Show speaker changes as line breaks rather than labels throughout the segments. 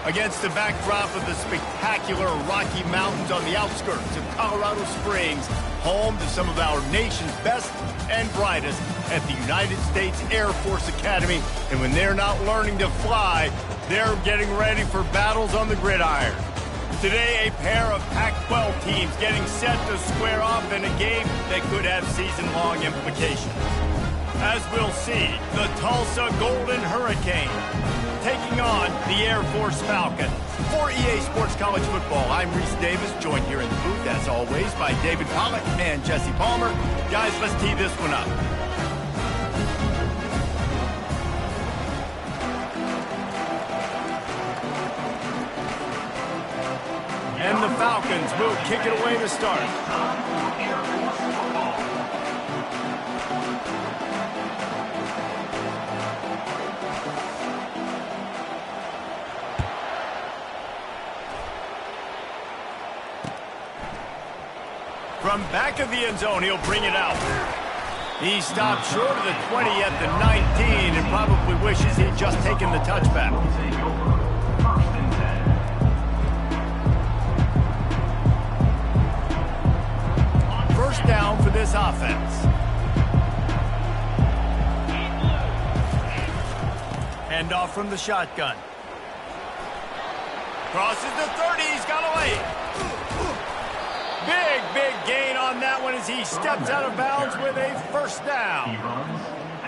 Against the backdrop of the spectacular Rocky Mountains on the outskirts of Colorado Springs, home to some of our nation's best and brightest at the United States Air Force Academy. And when they're not learning to fly, they're getting ready for battles on the gridiron. Today, a pair of Pac-12 teams getting set to square off in a game that could have season-long implications. As we'll see, the Tulsa Golden Hurricane taking on the Air Force Falcons. For EA Sports College Football, I'm Reese Davis, joined here in the booth, as always, by David Pollack and Jesse Palmer. Guys, let's tee this one up. And the Falcons will kick it away to start. From back of the end zone, he'll bring it out. He stopped short of the 20 at the 19 and probably wishes he'd just taken the touchback. First down for this offense. Hand off from the shotgun. Crosses the 30, he's got away. Big gain on that one as he steps out of bounds with a first down.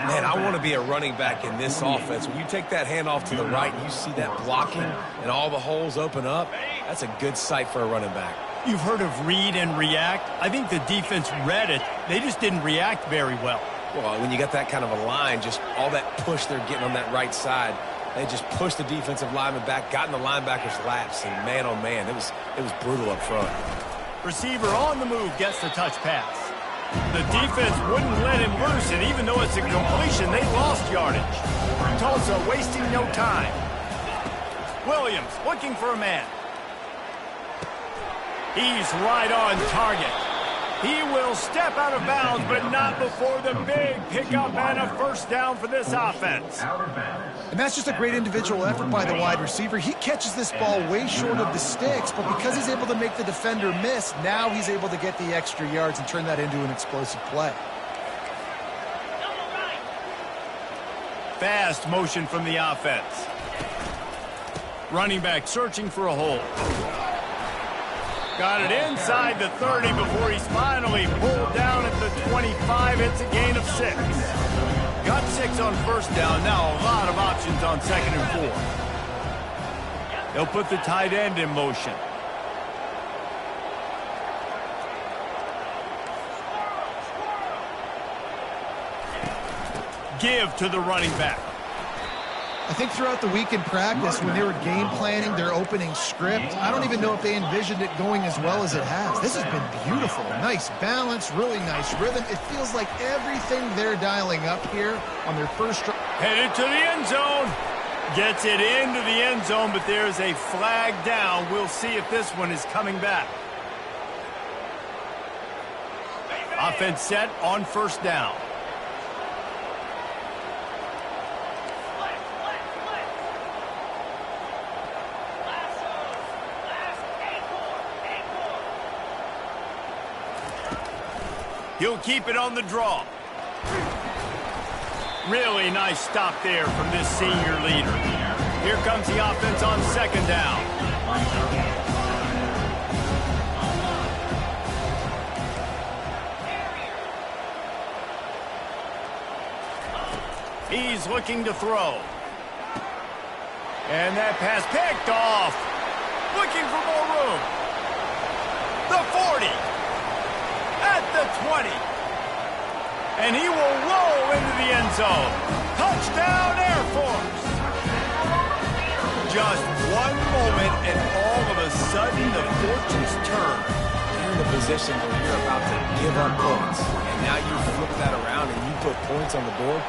Man, I want to be a running back in this offense. When you take that handoff to the right, you see that blocking and all the holes open up. That's a good sight for a running back.
You've heard of read and react. I think the defense read it. They just didn't react very well.
Well, when you got that kind of a line, just all that push they're getting on that right side, they just pushed the defensive lineman back, got in the linebacker's laps, and man, oh man, it was brutal up front.
Receiver on the move gets the touch pass. The defense wouldn't let him loose, and even though it's a completion, they lost yardage. Tulsa wasting no time. Williams looking for a man. He's right on target. He will step out of bounds, but not before the big pickup and a first down for this offense.
And that's just a great individual effort by the wide receiver. He catches this ball way short of the sticks, but because he's able to make the defender miss, now he's able to get the extra yards and turn that into an explosive play.
Fast motion from the offense. Running back searching for a hole. Got it inside the 30 before he's finally pulled down at the 25. It's a gain of 6. Got 6 on first down. Now a lot of options on second and 4. They'll put the tight end in motion. Give to the running back.
I think throughout the week in practice, when they were game planning their opening script, I don't even know if they envisioned it going as well as it has. This has been beautiful. Nice balance, really nice rhythm. It feels like everything they're dialing up here on their first drive.
Headed to the end zone. Gets it into the end zone, but there's a flag down. We'll see if this one is coming back. Offense set on first down. He'll keep it on the draw. Really nice stop there from this senior leader. Here comes the offense on second down. He's looking to throw. And that pass picked off. Looking for more room. The 40. At the 20. And he will roll into the end zone. Touchdown, Air Force. Just one moment, and all of a sudden, the fortunes turn.
You're in a position where you're about to give up points. And now you flip that around and you put points on the board.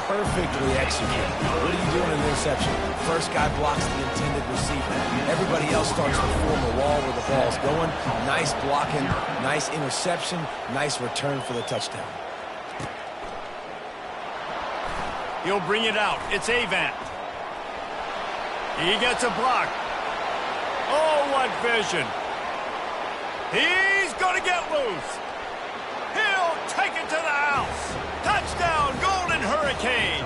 Perfectly executed. What do you do in an interception? First guy blocks the intended receiver. Everybody else starts to form a wall where the ball's going. Nice blocking, nice interception, nice return for the touchdown.
He'll bring it out. It's Avant. He gets a block. Oh, what vision. He's going to get loose. He'll take it to the house. Touchdown, Golden Hurricane.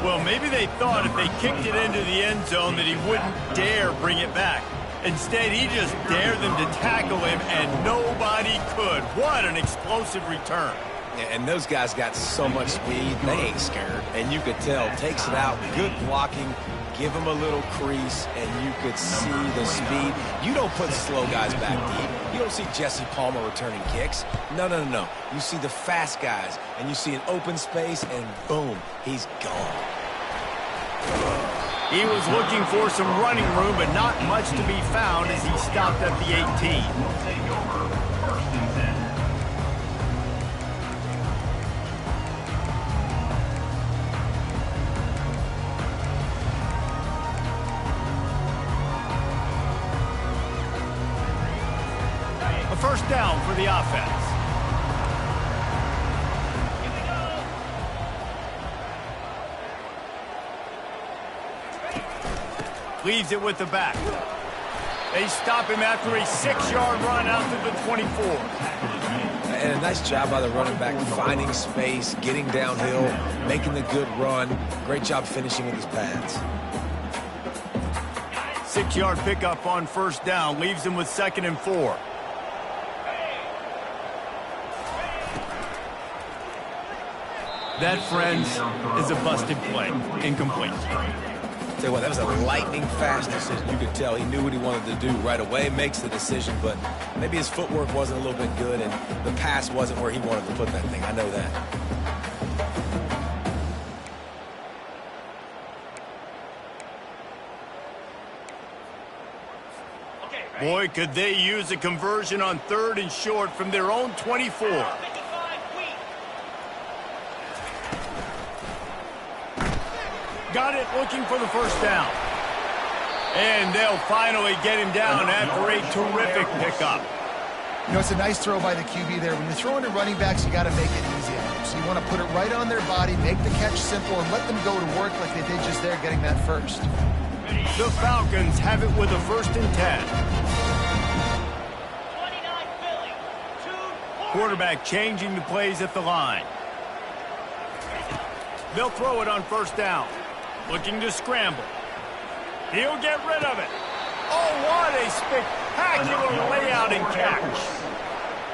Well, maybe they thought if they kicked it into the end zone that he wouldn't dare bring it back. Instead, he just dared them to tackle him, and nobody could. What an explosive return.
Yeah, and those guys got so much speed, they ain't scared. And you could tell, takes it out, good blocking, give him a little crease, and you could see the speed. You don't put slow guys back deep. You don't see Jesse Palmer returning kicks. No, no, no, no. You see the fast guys, and you see an open space, and boom, he's gone.
He was looking for some running room, but not much to be found as he stopped at the 18. A first down for the offense. Leaves it with the back. They stop him after a 6-yard run out to the 24.
And a nice job by the running back, finding space, getting downhill, making the good run. Great job finishing with his pads.
6-yard pickup on first down, leaves him with 2nd and 4. That, friends, is a busted play. Incomplete.
Tell you what, that was a lightning-fast decision. You could tell he knew what he wanted to do right away, makes the decision, but maybe his footwork wasn't a little bit good, and the pass wasn't where he wanted to put that thing. I know that.
Boy, could they use a conversion on 3rd and short from their own 24. Got it, looking for the first down. And they'll finally get him down after a terrific pickup.
You know, it's a nice throw by the QB there. When you're throwing to running backs, you got to make it easy on them. So you want to put it right on their body, make the catch simple, and let them go to work like they did just there, getting that first.
The Falcons have it with a 1st and 10. Quarterback changing the plays at the line. They'll throw it on first down. Looking to scramble. He'll get rid of it. Oh, what a spectacular layout and catch.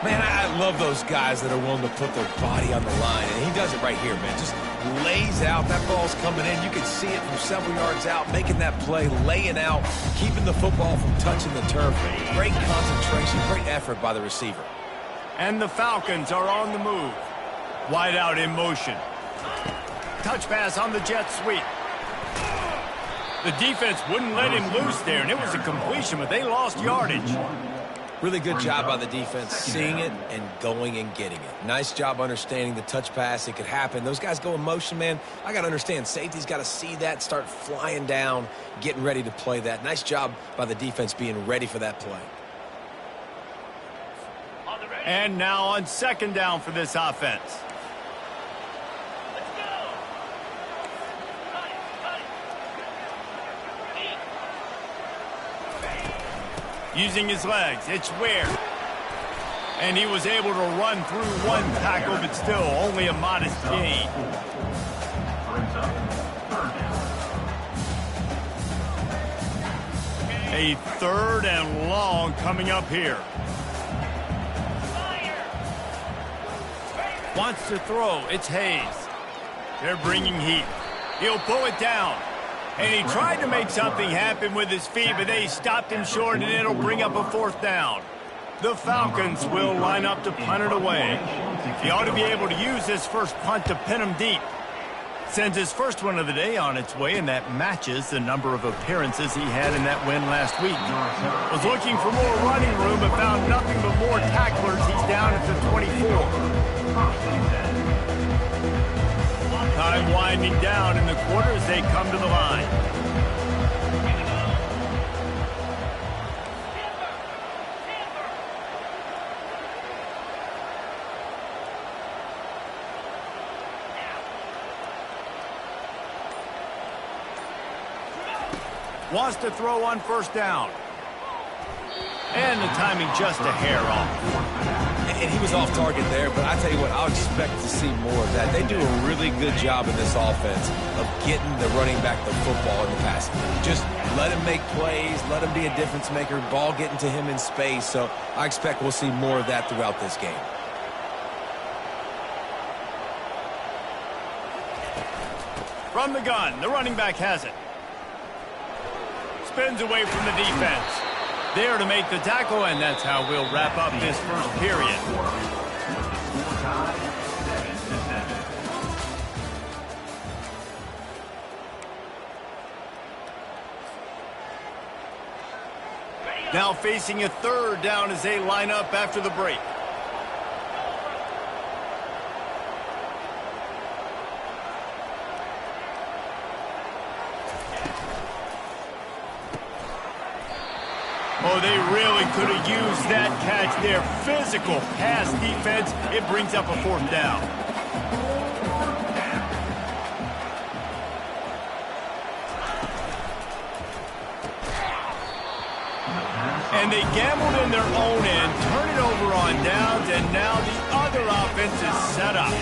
Man, I love those guys that are willing to put their body on the line, and he does it right here, man. Just lays out. That ball's coming in. You can see it from several yards out, making that play, laying out, keeping the football from touching the turf. Great concentration, great effort by the receiver.
And the Falcons are on the move. Wide out in motion. Touch pass on the jet sweep. The defense wouldn't let him loose there, and it was a completion, but they lost yardage.
Really good job by the defense, seeing it and going and getting it. Nice job understanding the touch pass. It could happen. Those guys go in motion, man. I got to understand, safety's got to see that, start flying down, getting ready to play that. Nice job by the defense being ready for that play.
And now on 2nd down for this offense. Using his legs, it's Ware. And he was able to run through one tackle, but still only a modest gain. A 3rd and long coming up here. Wants to throw, it's Hayes. They're bringing heat. He'll pull it down. And he tried to make something happen with his feet, but they stopped him short, and it'll bring up a 4th down. The Falcons will line up to punt it away. He ought to be able to use this first punt to pin him deep. Sends his first one of the day on its way, and that matches the number of appearances he had in that win last week. Was looking for more running room, but found nothing but more tacklers. He's down at the 24. Time winding down in the quarter as they come to the line. Wants to throw on first down. And the timing just a hair off.
And he was off target there, but I tell you what, I'll expect to see more of that. They do a really good job in this offense of getting the running back the football in the passing. Just let him make plays, let him be a difference maker, ball getting to him in space. So I expect we'll see more of that throughout this game.
From the gun, the running back has it. Spins away from the defense. There to make the tackle, and that's how we'll wrap up this first period. Now facing a third down as they line up after the break. Oh, they really could have used that catch there. Physical pass defense. It brings up a fourth down. And they gambled in their own end, turn it over on downs, and now the other offense is set up.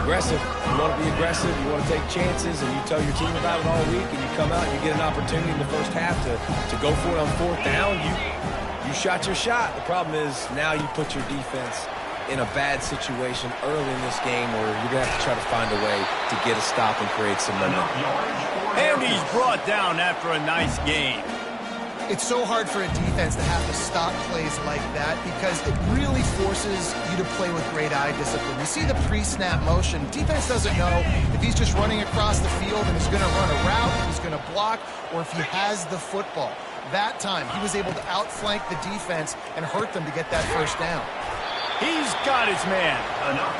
Aggressive. You want to be aggressive, you want to take chances, and you tell your team about it all week, and you come out and you get an opportunity in the first half to go for it on fourth down. You shot your shot. The problem is now you put your defense in a bad situation early in this game where you're going to have to try to find a way to get a stop and create some momentum.
And he's brought down after a nice game.
It's so hard for a defense to have to stop plays like that because it really forces you to play with great eye discipline. You see the pre-snap motion. Defense doesn't know if he's just running across the field and is going to run a route, if he's going to block, or if he has the football. That time, he was able to outflank the defense and hurt them to get that first down.
He's got his man.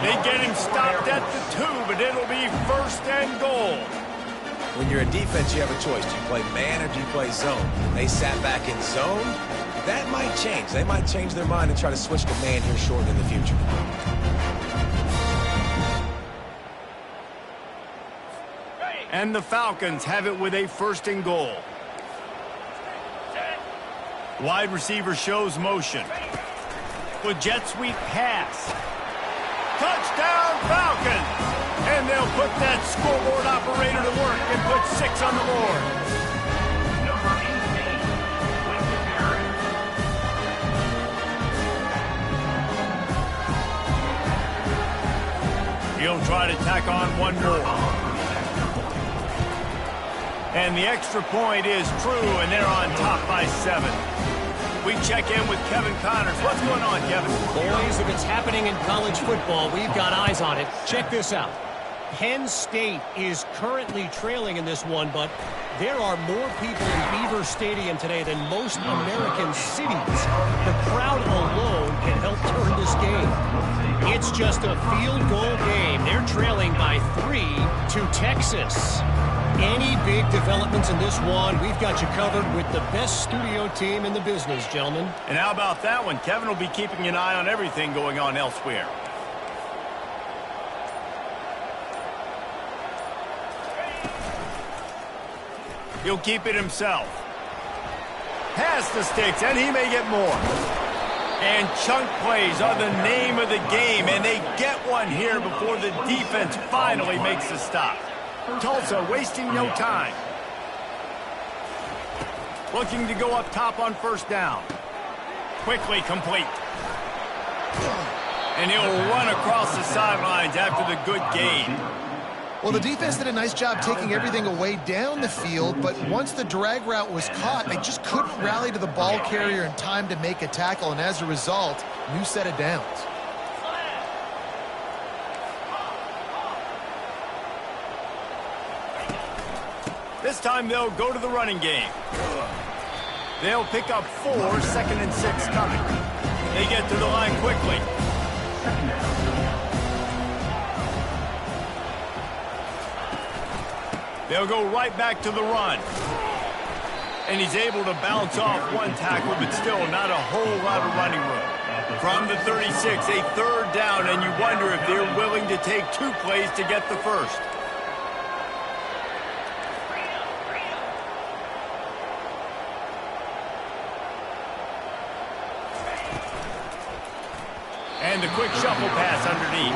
They get him stopped at the 2, but it'll be first and goal.
When you're a defense, you have a choice. Do you play man or do you play zone? They sat back in zone. That might change. They might change their mind and try to switch to man here short in the future.
And the Falcons have it with a first and goal. Wide receiver shows motion. The jet sweep pass. Touchdown Falcons! And they'll put that scoreboard operator to work and put 6 on the board. He'll try to tack on one more. And the extra point is true, and they're on top by 7. We check in with Kevin Connors. What's going on, Kevin?
Boys, if it's happening in college football, we've got eyes on it. Check this out. Penn State is currently trailing in this one, but there are more people in Beaver Stadium today than most American cities. The crowd alone can help turn this game. It's just a field goal game. They're trailing by 3 to Texas. Any big developments in this one, we've got you covered with the best studio team in the business, gentlemen.
And how about that one? Kevin will be keeping an eye on everything going on elsewhere. He'll keep it himself. Pass the sticks, and he may get more. And chunk plays are the name of the game, and they get one here before the defense finally makes the stop. Tulsa wasting no time. Looking to go up top on first down. Quickly complete. And he'll run across the sidelines after the good gain.
Well, the defense did a nice job taking everything away down the field, but once the drag route was caught, they just couldn't rally to the ball carrier in time to make a tackle, and as a result, new set of downs.
This time they'll go to the running game. They'll pick up 4, 2nd and 6 coming. They get to the line quickly. They'll go right back to the run. And he's able to bounce off one tackle, but still not a whole lot of running room. From the 36, a third down, and you wonder if they're willing to take 2 plays to get the first. And the quick shuffle pass underneath.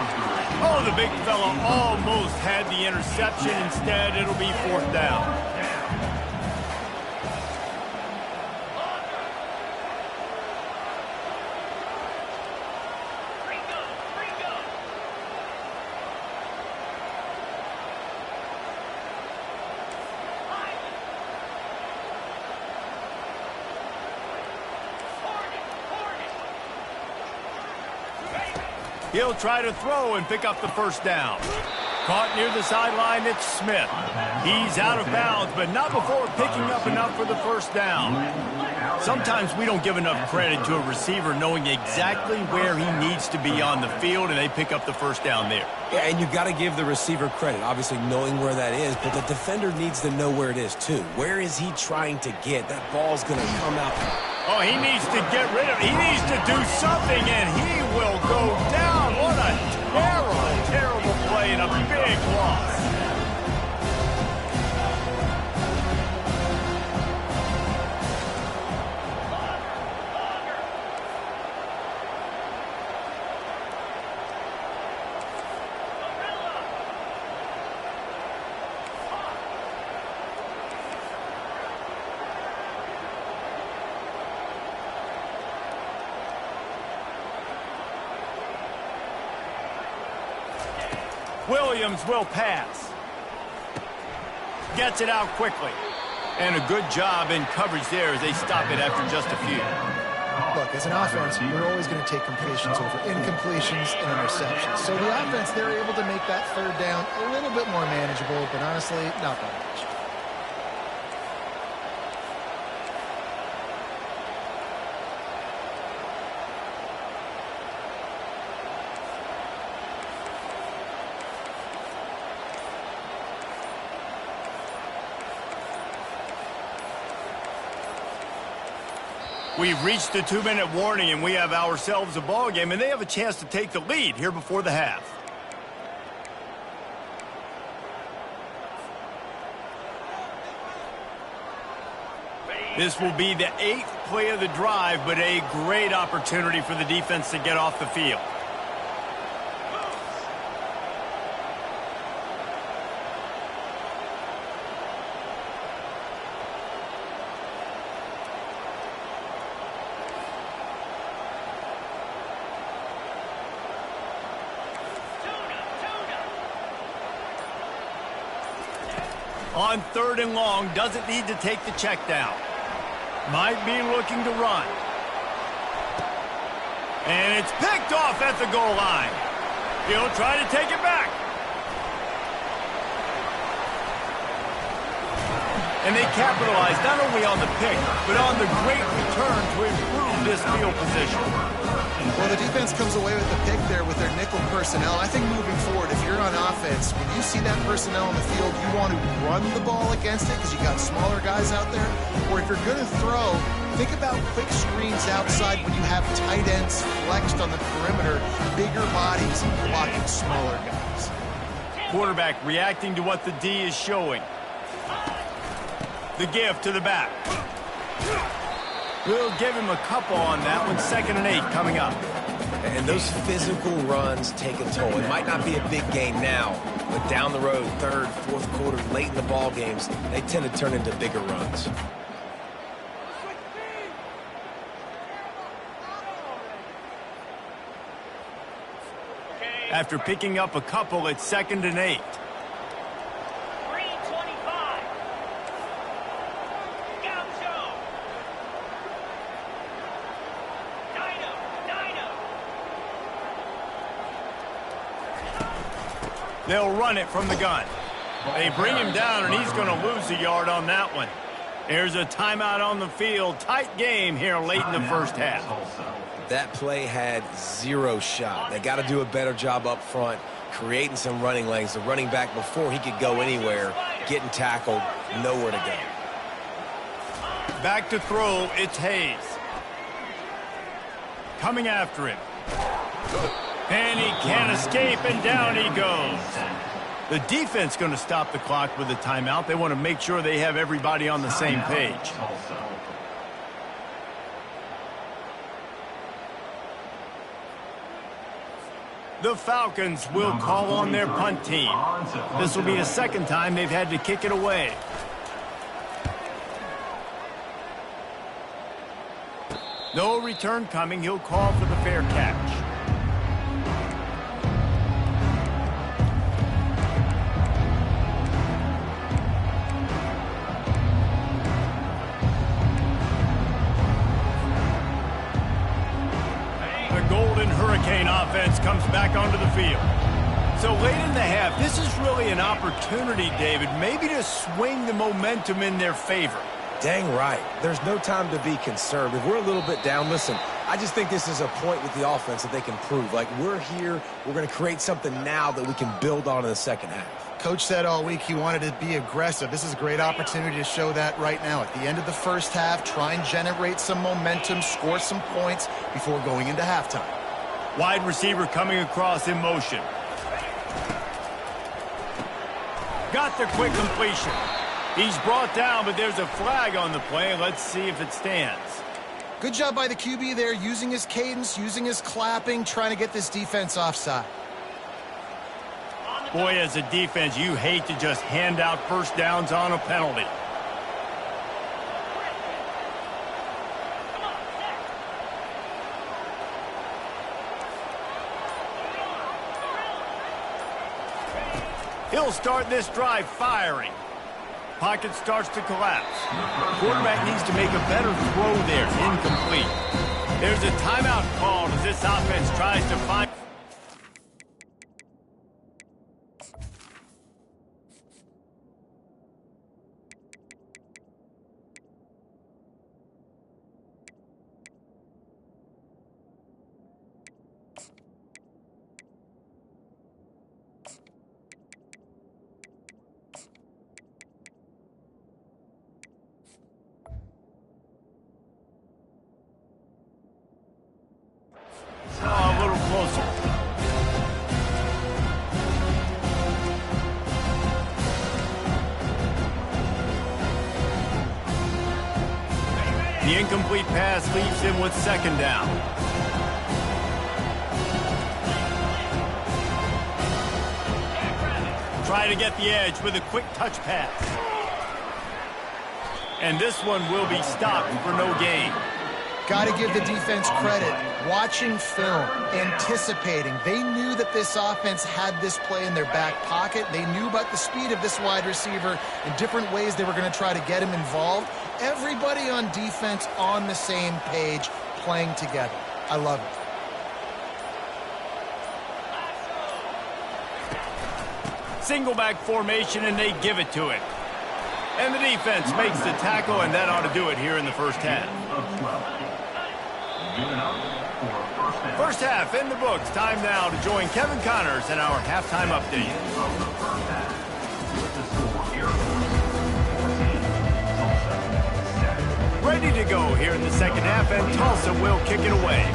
Oh, the big fella almost had the interception. Instead, it'll be 4th down. He'll try to throw and pick up the 1st down. Caught near the sideline, it's Smith. He's out of bounds, but not before picking up enough for the 1st down. Sometimes we don't give enough credit to a receiver knowing exactly where he needs to be on the field, and they pick up the 1st down there.
Yeah, and you've got to give the receiver credit, obviously knowing where that is, but the defender needs to know where it is, too. Where is he trying to get? That ball's going to come out.
Oh, he needs to get rid of it. He needs to do something, and he will go down. What a terrible, terrible play and a big loss. Williams will pass. Gets it out quickly. And a good job in coverage there as they stop it after just a few.
Look, as an offense, we're always going to take completions over incompletions and interceptions. So the offense, they're able to make that 3rd down a little bit more manageable, but honestly, not by much.
We've reached the 2-minute warning, and we have ourselves a ball game, and they have a chance to take the lead here before the half. This will be the 8th play of the drive, but a great opportunity for the defense to get off the field. On 3rd and long, doesn't need to take the check down. Might be looking to run. And it's picked off at the goal line. He'll try to take it back. And they capitalize not only on the pick, but on the great return to improve this field position.
Well, the defense comes away with the pick there with their nickel personnel. I think moving forward, if you're on offense, when you see that personnel on the field, you want to run the ball against it because you got smaller guys out there. Or if you're going to throw, think about quick screens outside when you have tight ends flexed on the perimeter, bigger bodies blocking smaller guys.
Quarterback reacting to what the D is showing. The give to the back. We'll give him a couple on that one. 2nd and 8 coming up.
And those physical runs take a toll. It might not be a big gain now, but down the road, 3rd, 4th quarter, late in the ball games, they tend to turn into bigger runs.
After picking up a couple, it's 2nd and 8. They'll run it from the gun. They bring him down, and he's going to lose a yard on that one. There's a timeout on the field. Tight game here late in the 1st half.
That play had 0 shot. They got to do a better job up front, creating some running lanes. The running back, before he could go anywhere, getting tackled, nowhere to go.
Back to throw, it's Hayes. Coming after him. And he can't escape, and down he goes. The defense going to stop the clock with a timeout. They want to make sure they have everybody on the same page. The Falcons will call on their punt team. This will be the second time they've had to kick it away. No return coming. He'll call for the fair catch. The Golden Hurricane offense comes back onto the field. So late in the half, this is really an opportunity, David, maybe to swing the momentum in their favor.
Dang right. There's no time to be concerned. If we're a little bit down, listen, I just think this is a point with the offense that they can prove. Like, we're here, we're going to create something now that we can build on in the second half.
Coach said all week he wanted to be aggressive. This is a great opportunity to show that right now. At the end of the first half, try and generate some momentum, score some points before going into halftime.
Wide receiver coming across in motion. Got the quick completion. He's brought down, but there's a flag on the play. Let's see if it stands.
Good job by the QB there, using his cadence, using his clapping, trying to get this defense offside.
Boy, as a defense, you hate to just hand out first downs on a penalty. He'll start this drive firing. Pocket starts to collapse. Quarterback needs to make a better throw there. Incomplete. There's a timeout called as this offense tries to find... a little closer. The incomplete pass leaves him with second down. Try to get the edge with a quick touch pass. And this one will be stopped for no gain.
Got to give the defense credit. Watching film, anticipating. They knew that this offense had this play in their back pocket. They knew about the speed of this wide receiver and different ways they were going to try to get him involved. Everybody on defense on the same page, playing together. I love it.
Single back formation, and they give it to it. And the defense makes the tackle, and that ought to do it here in the first half. First half in the books. Time now to join Kevin Connors in our halftime update. Ready to go here in the second half, and Tulsa will kick it away.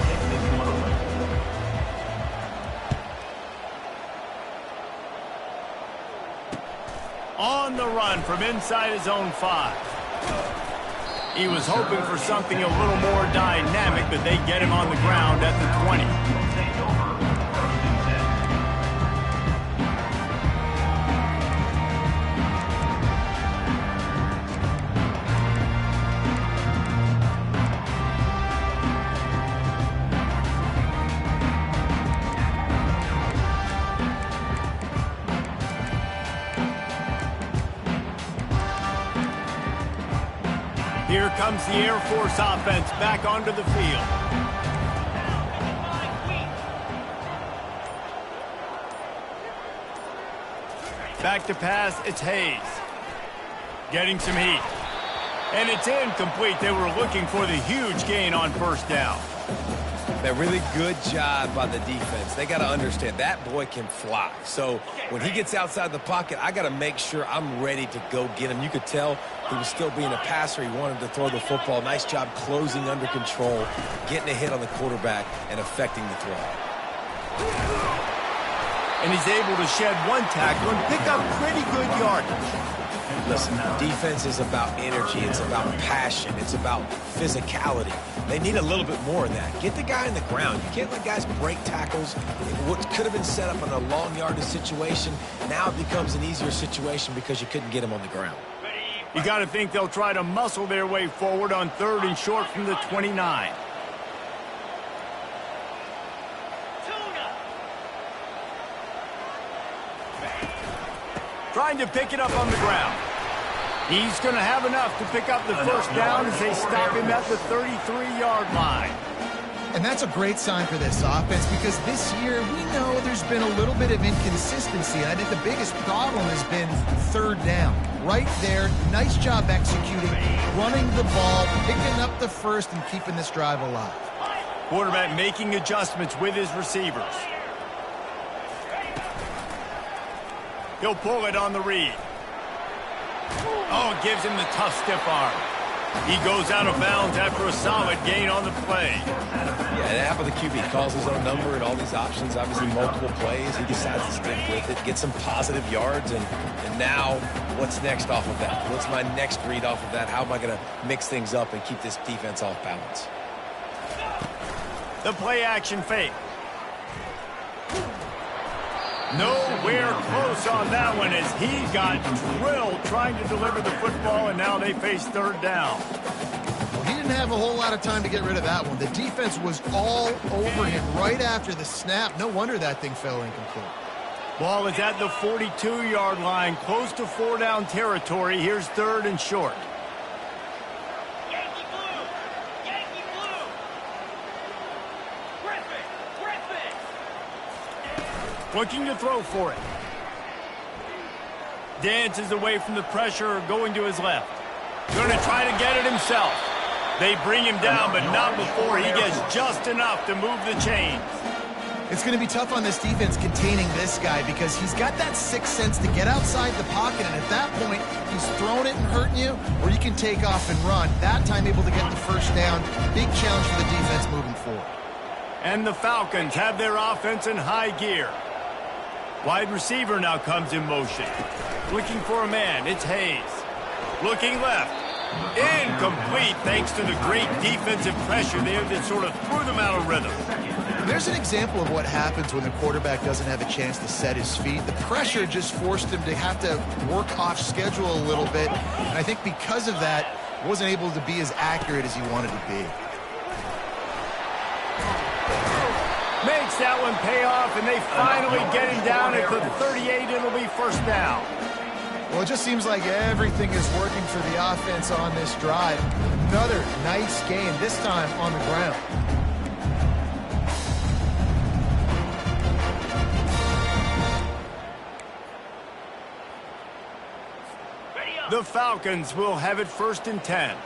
On the run from inside his own 5. He was hoping for something a little more dynamic, but they get him on the ground at the 20. Here comes the Air Force offense back onto the field. Back to pass, it's Hayes. Getting some heat. And it's incomplete. They were looking for the huge gain on first down.
That really good job by the defense. They got to understand that boy can fly. So when he gets outside the pocket, I got to make sure I'm ready to go get him. You could tell he was still being a passer. He wanted to throw the football. Nice job closing under control, getting a hit on the quarterback, and affecting the throw.
And he's able to shed one tackle and pick up pretty good yardage.
Listen, defense is about energy. It's about passion. It's about physicality. They need a little bit more of that. Get the guy in the ground. You can't let guys break tackles. What could have been set up in a long yardage situation, now it becomes an easier situation because you couldn't get him on the ground.
You got to think they'll try to muscle their way forward on 3rd and short from the 29. Trying to pick it up on the ground. He's going to have enough to pick up the first down as they stop him at the 33-yard line.
And that's a great sign for this offense because this year we know there's been a little bit of inconsistency. And I think the biggest problem has been 3rd down. Right there, nice job executing, running the ball, picking up the first, and keeping this drive alive.
Quarterback making adjustments with his receivers. He'll pull it on the read. Oh, gives him the tough stiff arm. He goes out of bounds after a solid gain on the play.
Yeah, that happened to the QB. Calls his own number and all these options, obviously multiple plays. He decides to stick with it, get some positive yards, and now what's next off of that? What's my next read off of that? How am I going to mix things up and keep this defense off balance?
The play action fake. Nowhere close on that one as he got drilled trying to deliver the football, and now they face 3rd down.
Well, he didn't have a whole lot of time to get rid of that one. The defense was all over him right after the snap. No wonder that thing fell incomplete.
Ball is at the 42-yard line, close to 4-down territory. Here's 3rd and short. Looking to throw for it. Dances away from the pressure, going to his left. Going to try to get it himself. They bring him down, but not before he gets just enough to move the chains.
It's going to be tough on this defense containing this guy because he's got that sixth sense to get outside the pocket, and at that point, he's throwing it and hurting you, or you can take off and run. That time able to get the first down. Big challenge for the defense moving forward.
And the Falcons have their offense in high gear. Wide receiver now comes in motion. Looking for a man, it's Hayes. Looking left. Incomplete thanks to the great defensive pressure there that sort of threw them out of rhythm.
There's an example of what happens when the quarterback doesn't have a chance to set his feet. The pressure just forced him to have to work off schedule a little bit. And I think because of that, wasn't able to be as accurate as he wanted to be.
Makes that one pay off, and they finally get him down at the 38. It'll be first down.
Well, it just seems like everything is working for the offense on this drive. Another nice game, this time on the ground.
The Falcons will have it 1st and 10.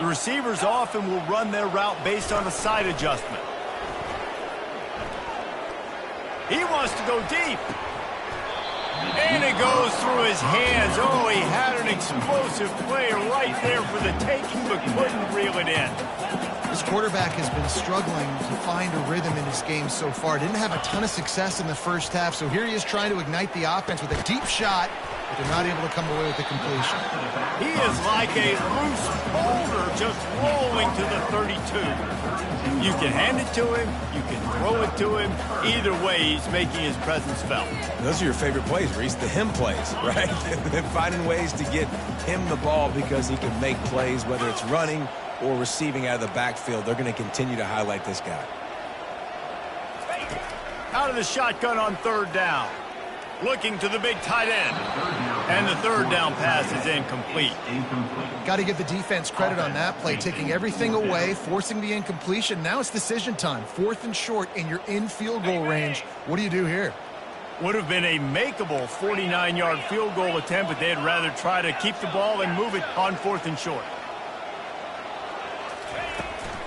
The receivers often will run their route based on a side adjustment. He wants to go deep. And it goes through his hands. Oh, he had an explosive play right there for the taking, but couldn't reel it in.
This quarterback has been struggling to find a rhythm in his game so far. Didn't have a ton of success in the first half, so here he is trying to ignite the offense with a deep shot, but they're not able to come away with the completion.
He is like a loose boulder just rolling to the 32. You can hand it to him, you can throw it to him. Either way, he's making his presence felt.
Those are your favorite plays, Reese, the him plays, right? They're finding ways to get him the ball because he can make plays, whether it's running or receiving out of the backfield. They're going to continue to highlight this guy.
Out of the shotgun on 3rd down. Looking to the big tight end. And the 3rd down pass is incomplete.
Got to give the defense credit on that play, taking everything away, forcing the incompletion. Now it's decision time. 4th and short, and you're in field goal range. What do you do here?
Would have been a makeable 49-yard field goal attempt, but they'd rather try to keep the ball and move it on 4th and short.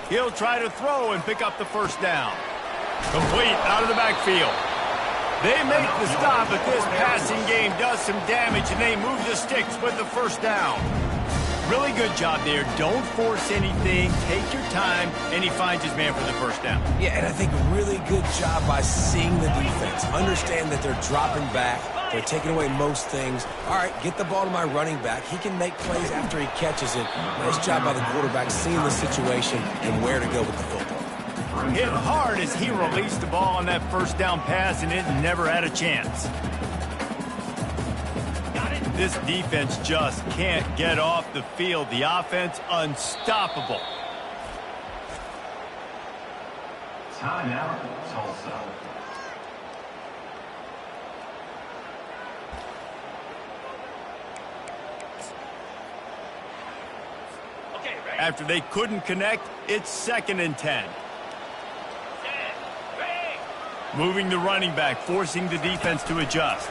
He'll try to throw and pick up the first down. Complete out of the backfield. They make the stop, but this passing game does some damage, and they move the sticks with the first down. Really good job there. Don't force anything. Take your time, and he finds his man for the first down.
Yeah, and I think a really good job by seeing the defense. Understand that they're dropping back. They're taking away most things. All right, get the ball to my running back. He can make plays after he catches it. Nice job by the quarterback seeing the situation and where to go with the football.
Hit hard as he released the ball on that first down pass, and it never had a chance. This defense just can't get off the field. The offense unstoppable.
Timeout, Tulsa.
After they couldn't connect, it's 2nd and 10. Moving the running back, forcing the defense to adjust.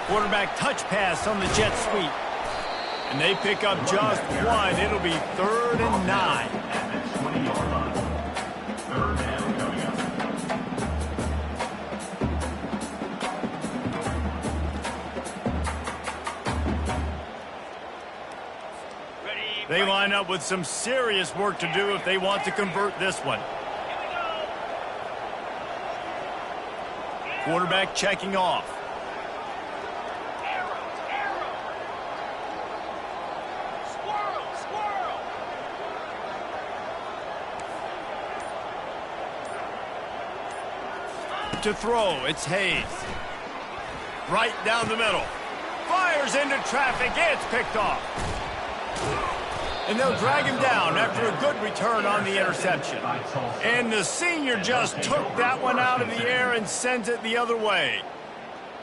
Quarterback touch pass on the jet sweep. And they pick up just one. It'll be 3rd and 9.
Third down coming up.
They line up with some serious work to do if they want to convert this one. Quarterback checking off. To throw, it's Hayes. Right down the middle. Fires into traffic. It's picked off. And they'll drag him down after a good return on the interception. And the senior just took that one out of the air and sends it the other way.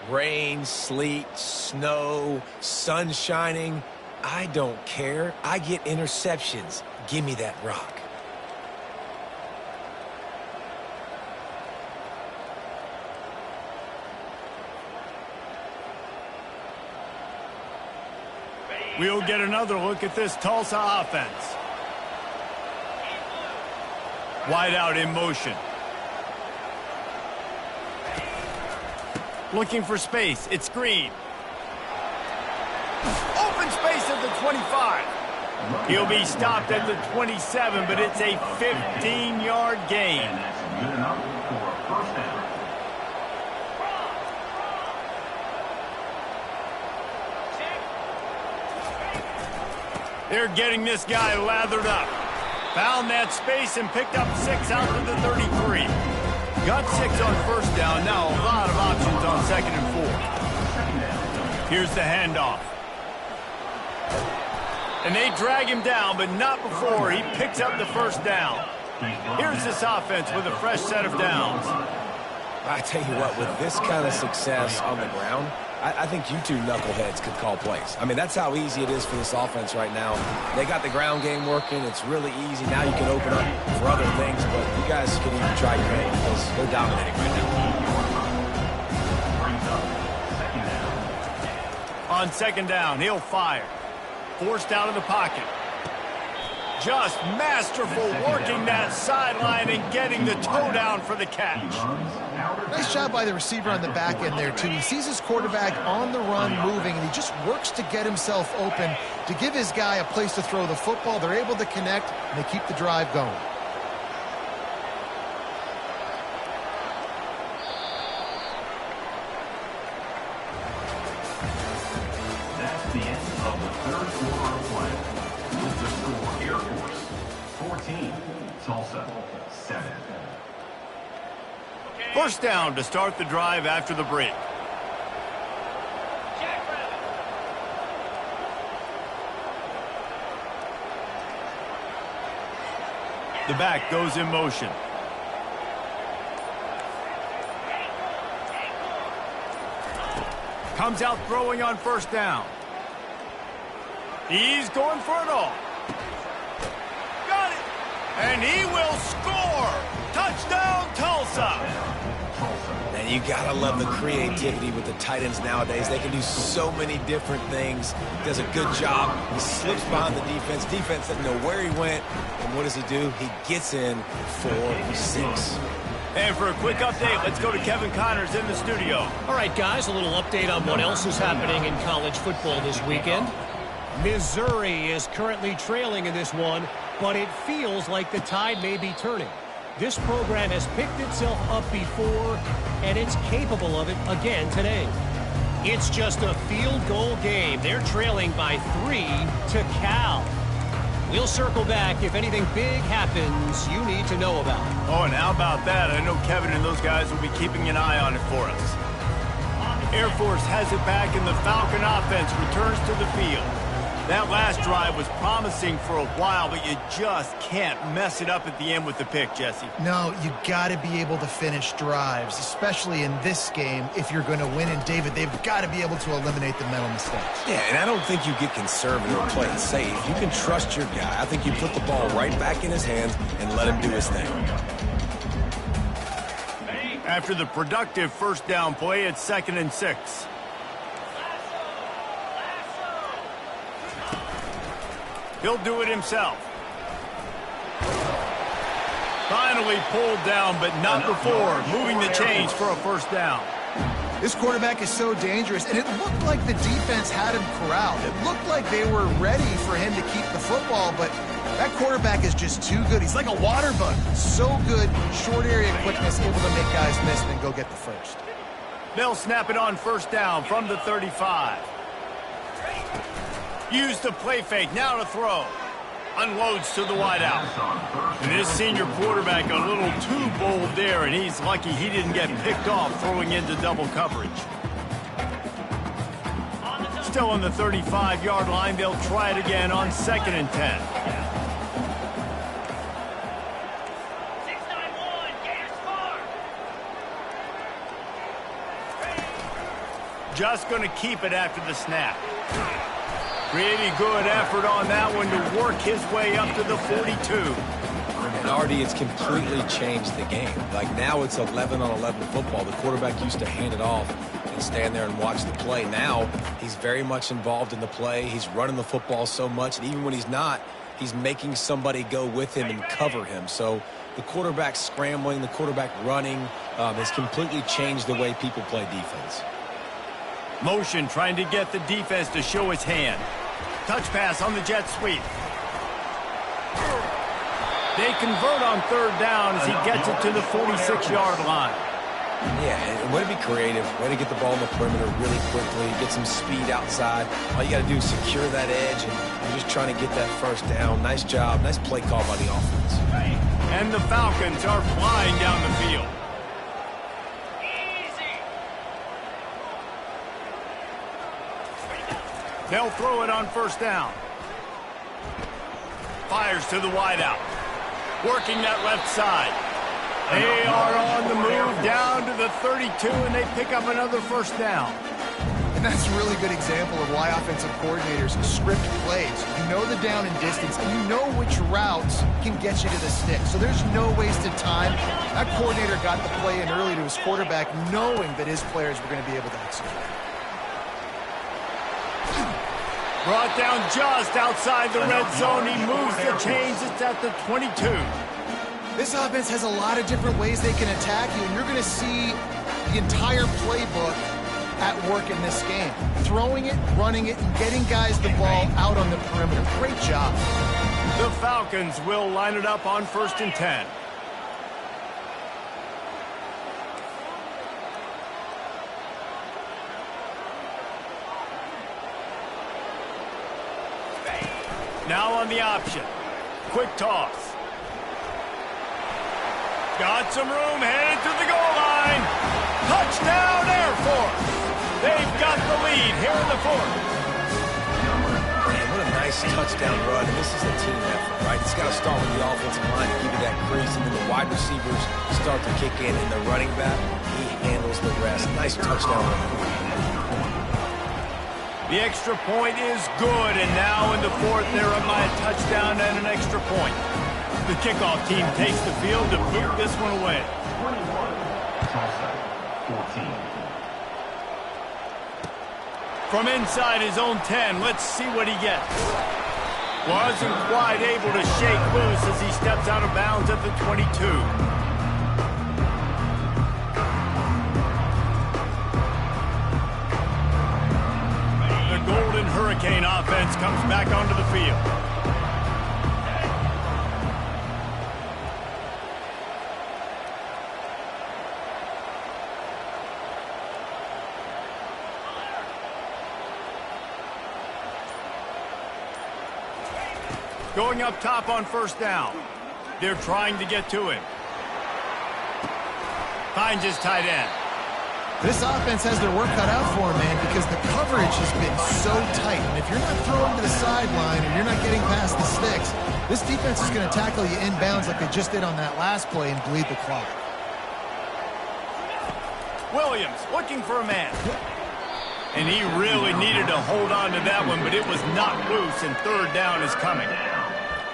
Rain, sleet, snow, sun shining. I don't care. I get interceptions. Give me that rock.
We'll get another look at this Tulsa offense. Wide out in motion. Looking for space. It's Green. Open space at the 25. He'll be stopped at the 27, but it's a 15-yard gain.
And that's good enough for a first down.
They're getting this guy lathered up. Found that space and picked up 6 out to the 33. Got 6 on first down. Now a lot of options on 2nd and 4. Here's the handoff. And they drag him down, but not before he picks up the first down. Here's this offense with a fresh set of downs.
I tell you what, with this kind of success on the ground, I think you two knuckleheads could call plays. I mean, that's how easy it is for this offense right now. They got the ground game working. It's really easy. Now you can open up for other things, but you guys can even try your hand because they're dominating right now.
On 2nd down, he'll fire. Forced out of the pocket. Just masterful working that sideline and getting the toe down for the catch.
Nice job by the receiver on the back end there, too. He sees his quarterback on the run moving, and he just works to get himself open to give his guy a place to throw the football. They're able to connect, and they keep the drive going.
That's the end of the third quarter of play. With the score, Air Force 14, Tulsa 7.
First down to start the drive after the break. The back goes in motion. Comes out throwing on first down. He's going for it all. Got it! And he will score! Touchdown, Tulsa!
And you gotta love the creativity with the tight ends nowadays. They can do so many different things. Does a good job. He slips behind the defense. Defense doesn't know where he went. And what does he do? He gets in for 6.
And for a quick update, let's go to Kevin Connors in the studio.
All right, guys, a little update on what else is happening in college football this weekend. Missouri is currently trailing in this one, but it feels like the tide may be turning. This program has picked itself up before, and it's capable of it again today. It's just a field goal game. They're trailing by 3 to Cal. We'll circle back if anything big happens you need to know about.
Oh, and how about that? I know Kevin and those guys will be keeping an eye on it for us. Air Force has it back, and the Falcon offense returns to the field. That last drive was promising for a while, but you just can't mess it up at the end with the pick, Jesse.
No, you got to be able to finish drives, especially in this game if you're going to win. And, David, they've got to be able to eliminate the mental mistakes.
Yeah, and I don't think you get conservative or play it safe. You can trust your guy. I think you put the ball right back in his hands and let him do his thing.
After the productive first down play, it's 2nd and 6. He'll do it himself. Finally pulled down, but not before moving the chains for a first down.
This quarterback is so dangerous, and it looked like the defense had him corralled. It looked like they were ready for him to keep the football, but that quarterback is just too good. He's like a water bug. So good, short area quickness, able to make guys miss and then go get the first.
They'll snap it on first down from the 35. Use the play fake, now to throw. Unloads to the wideout. And this senior quarterback a little too bold there, and he's lucky he didn't get picked off throwing into double coverage. Still on the 35-yard line, they'll try it again on 2nd and 10. Just going to keep it after the snap. Pretty good effort on that one to work his way up to the 42.
And Artie, it's completely changed the game. Like now it's 11-on-11 football. The quarterback used to hand it off and stand there and watch the play. Now he's very much involved in the play. He's running the football so much, and even when he's not, he's making somebody go with him and cover him. So the quarterback scrambling, the quarterback running has completely changed the way people play defense.
Motion trying to get the defense to show his hand. Touch pass on the jet sweep. They convert on 3rd down as he gets it to the 46-yard line.
Yeah, and way to be creative, way to get the ball in the perimeter really quickly, get some speed outside. All you got to do is secure that edge, and you're just trying to get that first down. Nice job, nice play call by the offense.
And the Falcons are flying down the field. They'll throw it on first down. Fires to the wideout. Working that left side. They are on the move down to the 32, and they pick up another first down.
And that's a really good example of why offensive coordinators script plays. You know the down and distance, and you know which routes can get you to the stick. So there's no wasted time. That coordinator got the play in early to his quarterback, knowing that his players were going to be able to execute.
Brought down just outside the red zone. He moves the chains. It's at the 22.
This offense has a lot of different ways they can attack you, and you're going to see the entire playbook at work in this game. Throwing it, running it, and getting guys the ball out on the perimeter. Great job.
The Falcons will line it up on 1st and 10. Now on the option. Quick toss. Got some room, headed to the goal line. Touchdown, Air Force. They've got the lead here in the 4th.
Man, what a nice touchdown run. And this is a team effort, right? It's got to start with the offensive line to give you that crease, and then the wide receivers start to kick in, and the running back, he handles the rest. Nice touchdown run.
The extra point is good, and now in the 4th, they're up by a touchdown and an extra point. The kickoff team takes the field to boot this one away.
14.
From inside his own 10, let's see what he gets. Wasn't quite able to shake loose as he steps out of bounds at the 22. Hurricane offense comes back onto the field. Going up top on first down. They're trying to get to him. Finds his tight end.
This offense has their work cut out for them, man, because the coverage has been so tight. And if you're not throwing to the sideline or you're not getting past the sticks, this defense is going to tackle you inbounds like they just did on that last play and bleed the clock.
Williams looking for a man. And he really needed to hold on to that one, but it was knocked loose, and third down is coming.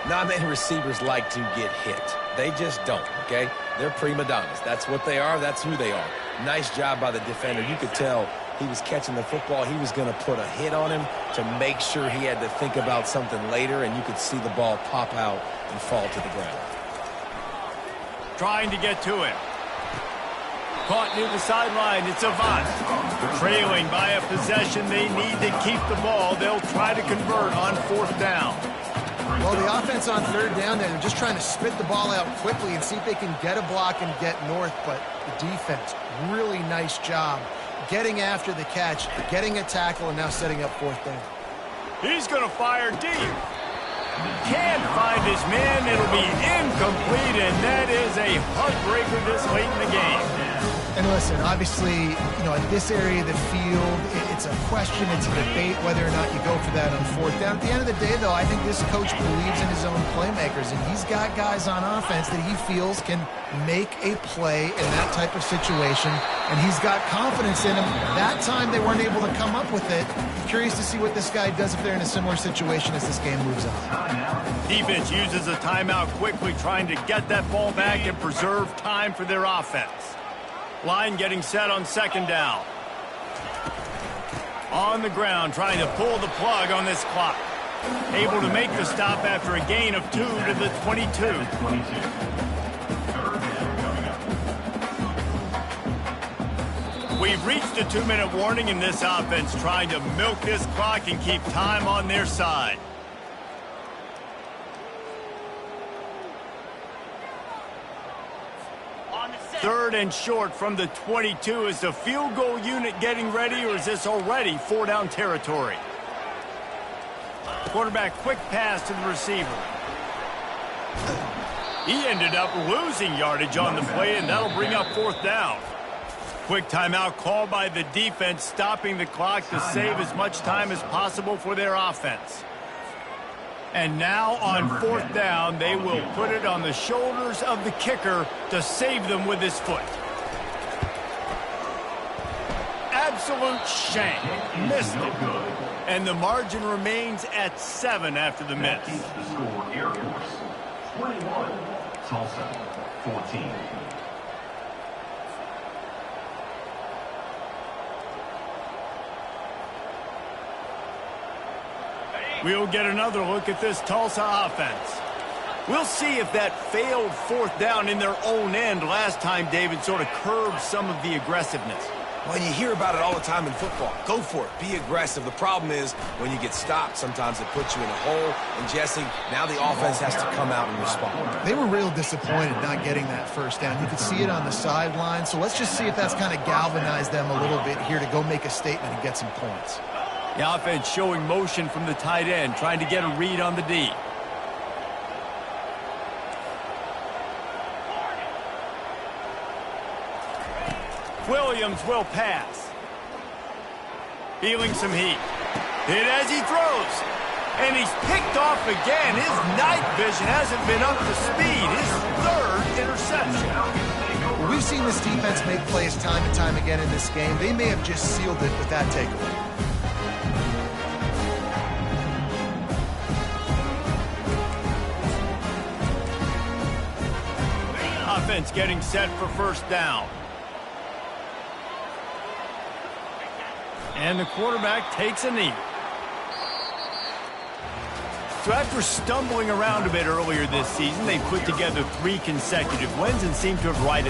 Not many receivers like to get hit. They just don't, okay? They're prima donnas. That's what they are. That's who they are. Nice job by the defender. You could tell he was catching the football. He was going to put a hit on him to make sure he had to think about something later, and you could see the ball pop out and fall to the ground.
Trying to get to him. Caught near the sideline. It's Avant. Trailing by a possession. They need to keep the ball. They'll try to convert on fourth down.
Well, the offense on third down there, they're just trying to spit the ball out quickly and see if they can get a block and get north. But the defense, really nice job getting after the catch, getting a tackle, and now setting up fourth down.
He's going to fire deep. Can't find his man. It'll be incomplete, and that is a heartbreaker this late in the game.
And listen, obviously, at this area of the field, it's a question, it's a debate whether or not you go for that on fourth down. At the end of the day, though, I think this coach believes in his own playmakers, and he's got guys on offense that he feels can make a play in that type of situation, and he's got confidence in them. That time they weren't able to come up with it. Curious to see what this guy does if they're in a similar situation as this game moves on.
Defense uses a timeout quickly, trying to get that ball back and preserve time for their offense. Line getting set on second down. On the ground, trying to pull the plug on this clock. Able to make the stop after a gain of 2 to the 22. We've reached a 2-minute warning in this offense, trying to milk this clock and keep time on their side. Third and short from the 22. Is the field goal unit getting ready, or is this already 4-down territory? Quarterback quick pass to the receiver. He ended up losing yardage on the play, and that'll bring up fourth down. Quick timeout called by the defense, stopping the clock to save as much time as possible for their offense. And now on fourth down, they will put it on the shoulders of the kicker to save them with his foot. Absolute shank. Missed it. And the margin remains at 7 after the miss.
That keeps the score Air Force 21, Tulsa 14.
We'll get another look at this Tulsa offense. We'll see if that failed fourth down in their own end last time, David, sort of curbed some of the aggressiveness.
Well, you hear about it all the time in football. Go for it. Be aggressive. The problem is when you get stopped, sometimes it puts you in a hole. And, Jesse, now the offense has to come out and respond.
They were real disappointed not getting that first down. You could see it on the sideline. So let's just see if that's kind of galvanized them a little bit here to go make a statement and get some points.
The offense showing motion from the tight end, trying to get a read on the D. Williams will pass. Feeling some heat. Hit as he throws. And he's picked off again. His night vision hasn't been up to speed. His third interception.
Well, we've seen this defense make plays time and time again in this game. They may have just sealed it with that takeaway.
Offense getting set for first down. And the quarterback takes a knee. So after stumbling around a bit earlier this season, they put together 3 consecutive wins and seem to have righted